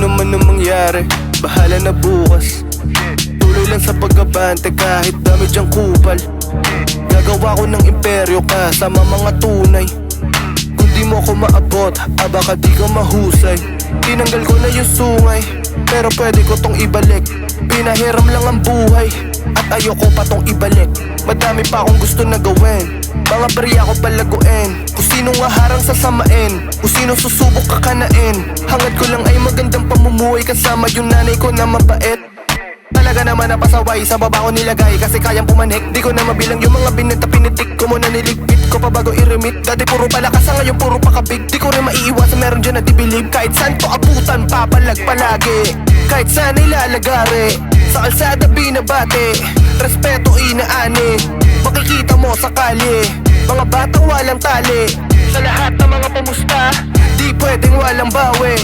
ano man ang mangyari, bahala na bukas. Tuloy lang sa pag-abante kahit dami dyang kupal. Gagawa ko ng imperyo kasama mga tunay. Kung di mo ako maabot, baka di ka mahusay. Tinanggal ko na yung sungay, pero pwede ko tong ibalik. Pinahiram lang ang buhay, at ayoko pa tong ibalik. Madami pa akong gusto na gawin, mga barya ko palaguin. Kung sinong haharang sasamain, kung sinong susubok kakanain. Hangad ko lang ay magandang pamumuhay kasama yung nanay ko na mabait. Talaga naman napasaway, sa baba ko nilagay kasi kayang pumanik. Di ko na mabilang yung mga binenta, pinitik ko muna niligpit ko pa bago i-remit. Dati puro palakas, ngayon puro pakabig. Di ko rin maiiwasan, meron dyan na di-believe. Kahit saan to abutan, papalag palagi. Kahit saan ilalagari, sa kalsada binabate. Respeto inaani, makikita mo sa kali. Mga batang walang tali, sa lahat ng mga pamusta, di pwedeng walang bawi.